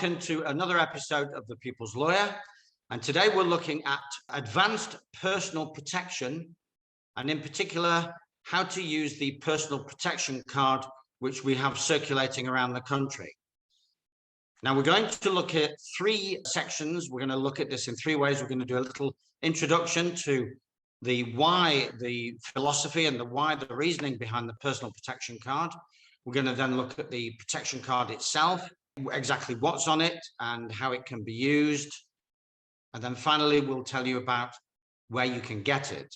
Welcome to another episode of The People's Lawyer. And today we're looking at advanced personal protection, and in particular, how to use the personal protection card, which we have circulating around the country. Now, we're going to look at three sections. We're going to look at this in three ways. We're going to do a little introduction to the why, the philosophy, and the reasoning behind the personal protection card. We're going to then look at the protection card itself, exactly what's on it and how it can be used. And then finally, we'll tell you about where you can get it.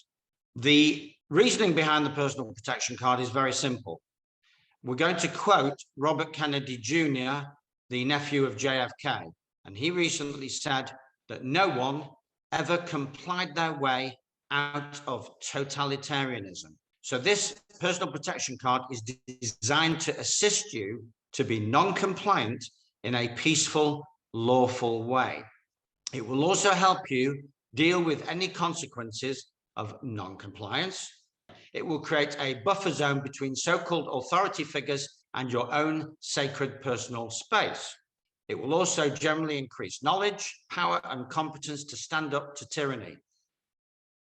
The reasoning behind the personal protection card is very simple. We're going to quote Robert Kennedy Jr., the nephew of JFK, and he recently said that no one ever complied their way out of totalitarianism. So this personal protection card is designed to assist you to be non-compliant in a peaceful, lawful way. It will also help you deal with any consequences of non-compliance. It will create a buffer zone between so-called authority figures and your own sacred personal space. It will also generally increase knowledge, power, and competence to stand up to tyranny.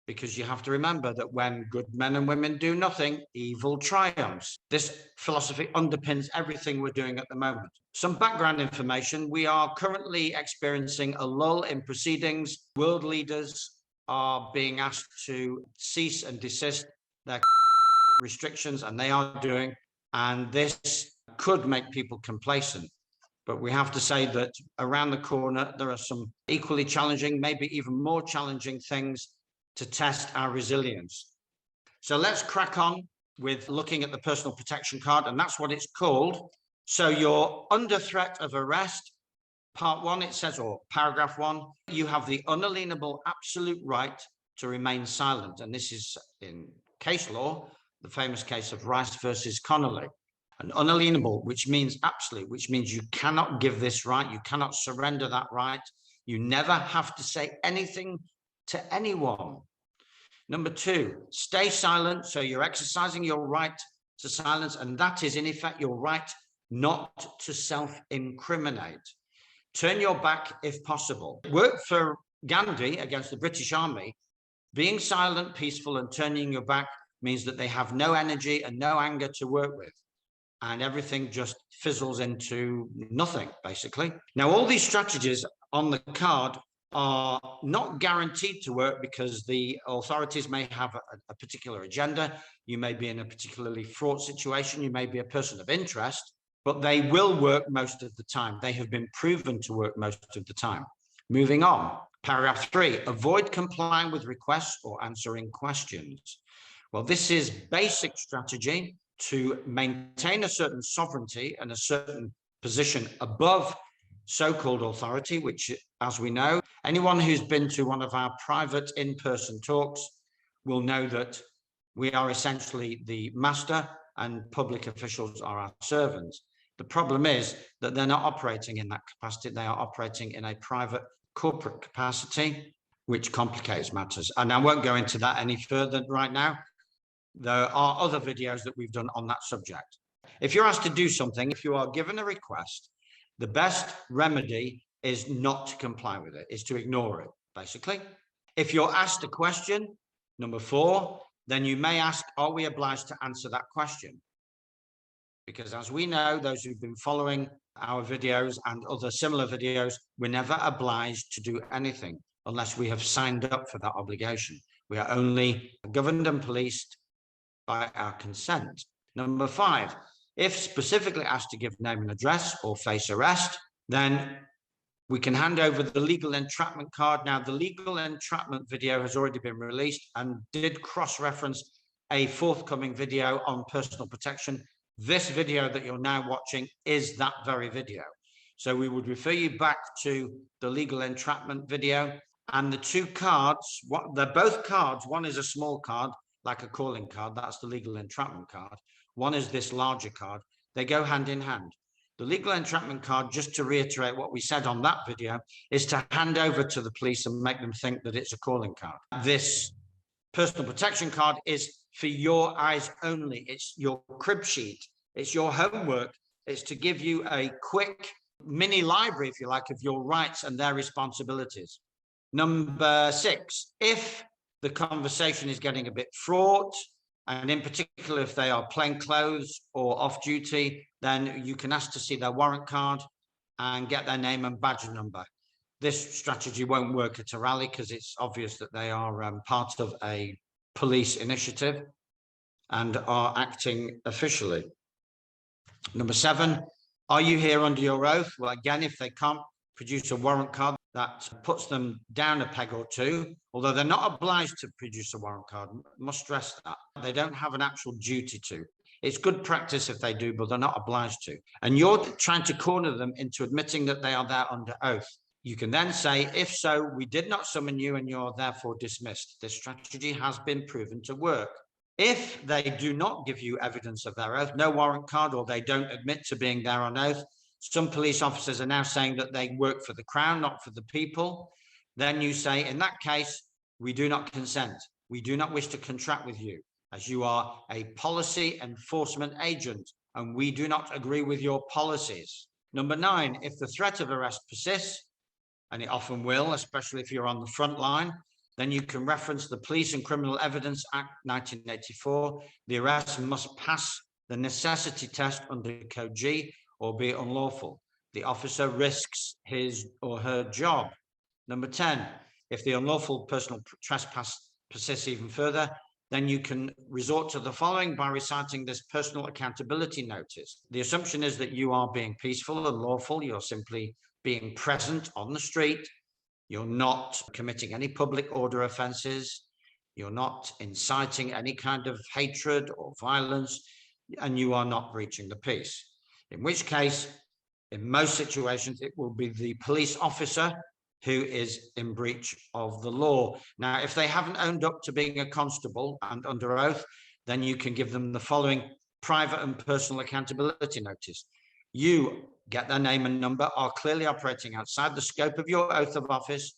Because you have to remember that when good men and women do nothing, evil triumphs. This philosophy underpins everything we're doing at the moment. Some background information: we are currently experiencing a lull in proceedings. World leaders are being asked to cease and desist their restrictions, and they are doing, and this could make people complacent. But we have to say that around the corner, there are some equally challenging, maybe even more challenging things to test our resilience. So let's crack on with looking at the personal protection card, and that's what it's called. So you're under threat of arrest. Part 1, it says, or paragraph 1, you have the unalienable absolute right to remain silent. And this is in case law, the famous case of Rice versus Connolly. An unalienable, which means absolute, which means you cannot give this right, you cannot surrender that right. You never have to say anything to anyone. Number 2, stay silent. So you're exercising your right to silence, and that is in effect your right not to self-incriminate. Turn your back if possible. Work for Gandhi against the British Army. Being silent, peaceful, and turning your back means that they have no energy and no anger to work with, and everything just fizzles into nothing, basically. Now, all these strategies on the card are not guaranteed to work because the authorities may have a particular agenda. You may be in a particularly fraught situation. You may be a person of interest, but they will work most of the time. They have been proven to work most of the time. Moving on, paragraph 3, avoid complying with requests or answering questions. Well, this is basic strategy to maintain a certain sovereignty and a certain position above so-called authority, which, as we know, anyone who's been to one of our private in-person talks will know that we are essentially the master and public officials are our servants. The problem is that they're not operating in that capacity. They are operating in a private corporate capacity, which complicates matters. And I won't go into that any further right now. There are other videos that we've done on that subject. If you're asked to do something, if you are given a request, the best remedy is not to comply with it, is to ignore it, basically. If you're asked a question, number 4, then you may ask, are we obliged to answer that question? Because as we know, those who've been following our videos and other similar videos, we're never obliged to do anything unless we have signed up for that obligation. We are only governed and policed by our consent. Number 5, if specifically asked to give name and address or face arrest, then we can hand over the legal entrapment card. Now, the legal entrapment video has already been released and did cross-reference a forthcoming video on personal protection. This video that you're now watching is that very video. So we would refer you back to the legal entrapment video, and the two cards, they're both cards. One is a small card, like a calling card. That's the legal entrapment card. One is this larger card. They go hand in hand. The legal entrapment card, just to reiterate what we said on that video, is to hand over to the police and make them think that it's a calling card. This personal protection card is for your eyes only. It's your crib sheet. It's your homework. It's to give you a quick mini library, if you like, of your rights and their responsibilities. Number 6, if the conversation is getting a bit fraught, and in particular, if they are plainclothes or off duty, then you can ask to see their warrant card and get their name and badge number. This strategy won't work at a rally because it's obvious that they are part of a police initiative and are acting officially. Number 7, are you here under your oath? Well, again, if they can't produce a warrant card, that puts them down a peg or two, although they're not obliged to produce a warrant card. I must stress that. They don't have an actual duty to. It's good practice if they do, but they're not obliged to. And you're trying to corner them into admitting that they are there under oath. You can then say, if so, we did not summon you and you're therefore dismissed. This strategy has been proven to work. If they do not give you evidence of their oath, no warrant card, or they don't admit to being there on oath, some police officers are now saying that they work for the Crown, not for the people. Then you say, in that case, we do not consent. We do not wish to contract with you, as you are a policy enforcement agent, and we do not agree with your policies. Number 9, if the threat of arrest persists, and it often will, especially if you're on the front line, then you can reference the Police and Criminal Evidence Act 1984. The arrest must pass the necessity test under Code G or be unlawful. The officer risks his or her job. Number 10, if the unlawful personal trespass persists even further, then you can resort to the following by reciting this personal accountability notice. The assumption is that you are being peaceful and lawful. You're simply being present on the street. You're not committing any public order offenses. You're not inciting any kind of hatred or violence, and you are not breaching the peace. In which case, in most situations, it will be the police officer who is in breach of the law. Now, if they haven't owned up to being a constable and under oath, then you can give them the following private and personal accountability notice. You get their name and number, are clearly operating outside the scope of your oath of office.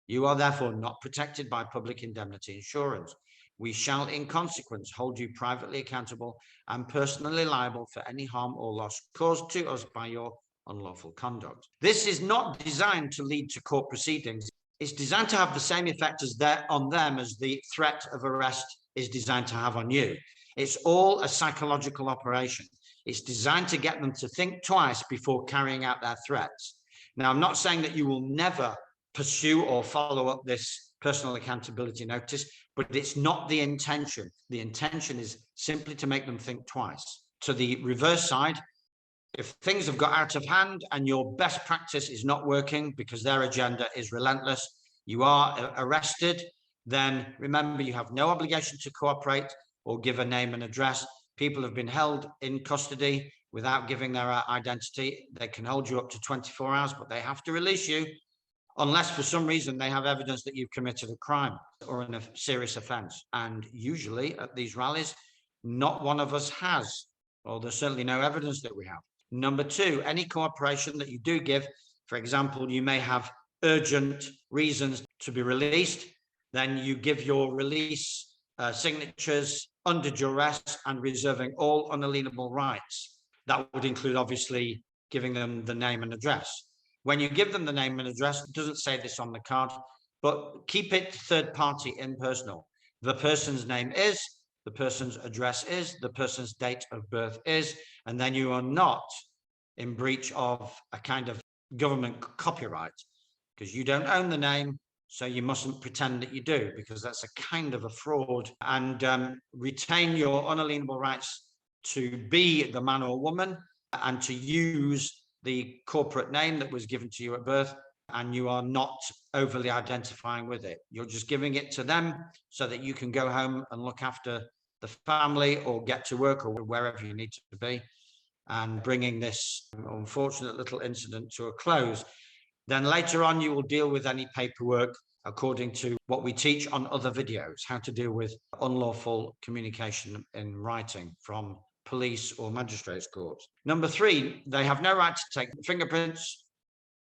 You are therefore not protected by public indemnity insurance. We shall, in consequence, hold you privately accountable and personally liable for any harm or loss caused to us by your unlawful conduct. This is not designed to lead to court proceedings. It's designed to have the same effect on them as the threat of arrest is designed to have on you. It's all a psychological operation. It's designed to get them to think twice before carrying out their threats. Now, I'm not saying that you will never pursue or follow up this personal accountability notice, but it's not the intention. The intention is simply to make them think twice. To the reverse side, if things have got out of hand and your best practice is not working because their agenda is relentless, you are arrested, then remember you have no obligation to cooperate or give a name and address. People have been held in custody without giving their identity. They can hold you up to 24 hours, but they have to release you unless for some reason they have evidence that you've committed a crime or a serious offense. And usually at these rallies, not one of us has, or there's certainly no evidence that we have. Number 2, any cooperation that you do give, for example, you may have urgent reasons to be released, then you give your release signatures under duress and reserving all unalienable rights. That would include, obviously, giving them the name and address. When you give them the name and address, it doesn't say this on the card, but keep it third party impersonal. The person's name is, the person's address is, the person's date of birth is, and then you are not in breach of a kind of government copyright because you don't own the name, so you mustn't pretend that you do, because that's a kind of a fraud. And retain your unalienable rights to be the man or woman and to use the corporate name that was given to you at birth, and you are not overly identifying with it. You're just giving it to them so that you can go home and look after the family or get to work or wherever you need to be, and bringing this unfortunate little incident to a close. Then later on, you will deal with any paperwork according to what we teach on other videos, how to deal with unlawful communication in writing from police or magistrates' courts. Number 3, they have no right to take fingerprints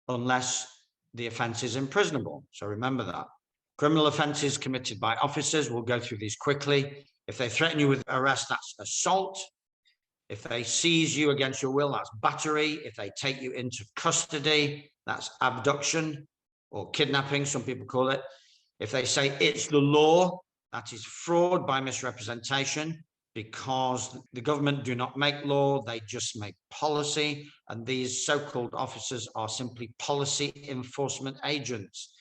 unless the offence is imprisonable. So remember that. Criminal offences committed by officers, we'll go through these quickly. If they threaten you with arrest, that's assault. If they seize you against your will, that's battery. If they take you into custody, that's abduction or kidnapping, some people call it. If they say it's the law, that is fraud by misrepresentation, because the government do not make law, they just make policy. And these so-called officers are simply policy enforcement agents.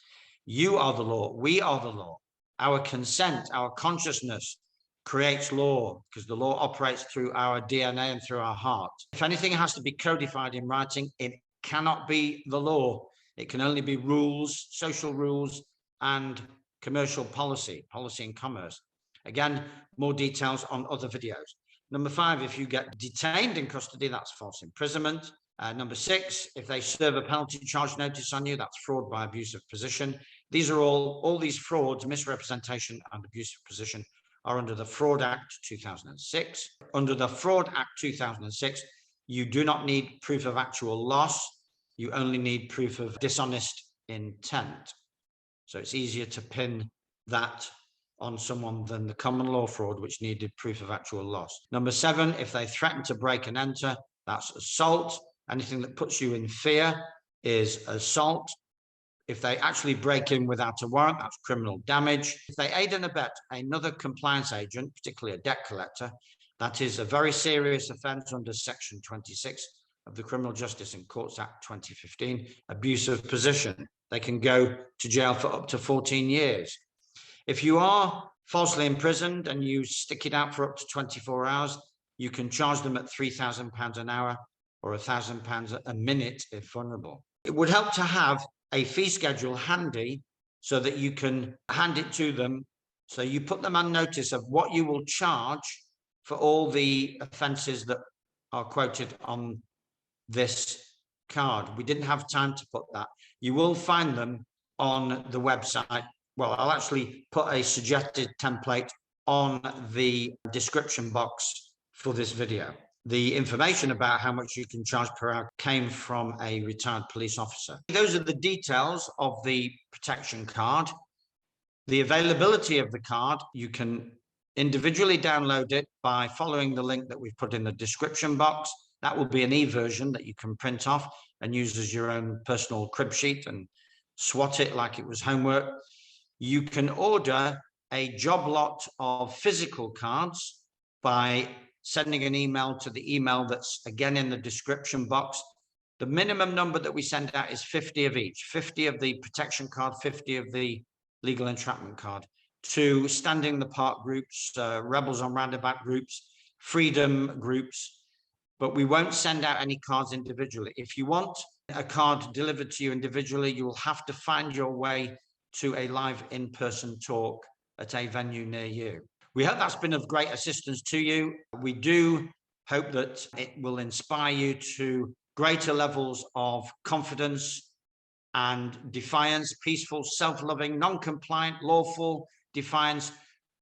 You are the law. We are the law. Our consent, our consciousness creates law, because the law operates through our DNA and through our heart. If anything has to be codified in writing, it cannot be the law. It can only be rules, social rules, and commercial policy and commerce. Again, more details on other videos. Number 5, if you get detained in custody, that's false imprisonment. Number 6, if they serve a penalty charge notice on you, that's fraud by abuse of position. These are all these frauds, misrepresentation and abuse of position are under the Fraud Act 2006. Under the Fraud Act 2006, you do not need proof of actual loss. You only need proof of dishonest intent. So it's easier to pin that on someone than the common law fraud, which needed proof of actual loss. Number 7, if they threaten to break and enter, that's assault. Anything that puts you in fear is assault. If they actually break in without a warrant, that's criminal damage. If they aid and abet another compliance agent, particularly a debt collector, that is a very serious offence under Section 26 of the Criminal Justice and Courts Act 2015, abuse of position. They can go to jail for up to 14 years. If you are falsely imprisoned and you stick it out for up to 24 hours, you can charge them at £3,000 an hour or £1,000 a minute if vulnerable. It would help to have a fee schedule handy so that you can hand it to them. So you put them on notice of what you will charge for all the offences that are quoted on this card. We didn't have time to put that. You will find them on the website. Well, I'll actually put a suggested template on the description box for this video. The information about how much you can charge per hour came from a retired police officer. Those are the details of the protection card. The availability of the card, you can individually download it by following the link that we've put in the description box. That will be an e-version that you can print off and use as your own personal crib sheet and swat it like it was homework. You can order a job lot of physical cards by sending an email to the email that's again in the description box. The minimum number that we send out is 50 of each, 50 of the protection card, 50 of the legal entrapment card, to Standing the Park groups, Rebels on Roundabout groups, freedom groups, but we won't send out any cards individually. If you want a card delivered to you individually, you will have to find your way to a live in-person talk at a venue near you. We hope that's been of great assistance to you. We do hope that it will inspire you to greater levels of confidence and defiance, peaceful, self-loving, non-compliant, lawful defiance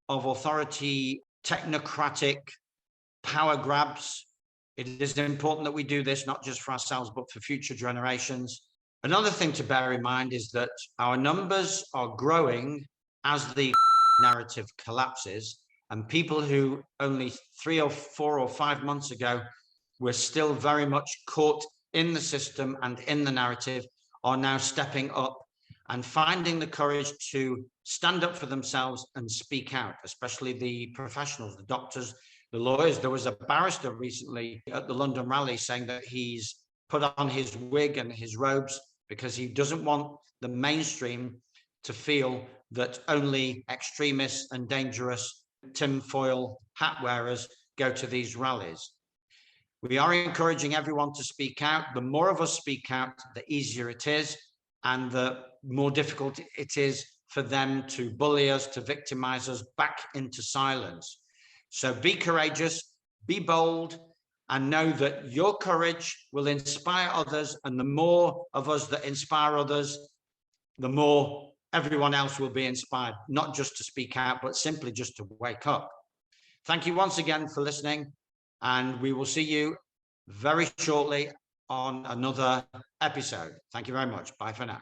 of authority, technocratic power grabs. It is important that we do this, not just for ourselves, but for future generations. Another thing to bear in mind is that our numbers are growing as the narrative collapses, and people who only 3 or 4 or 5 months ago were still very much caught in the system and in the narrative are now stepping up and finding the courage to stand up for themselves and speak out, especially the professionals, the doctors, the lawyers. There was a barrister recently at the London rally saying that he's put on his wig and his robes because he doesn't want the mainstream to feel that only extremists and dangerous tinfoil hat wearers go to these rallies. We are encouraging everyone to speak out. The more of us speak out, the easier it is, and the more difficult it is for them to bully us, to victimize us back into silence. So be courageous, be bold, and know that your courage will inspire others. And the more of us that inspire others, the more everyone else will be inspired, not just to speak out, but simply just to wake up. Thank you once again for listening, and we will see you very shortly on another episode. Thank you very much. Bye for now.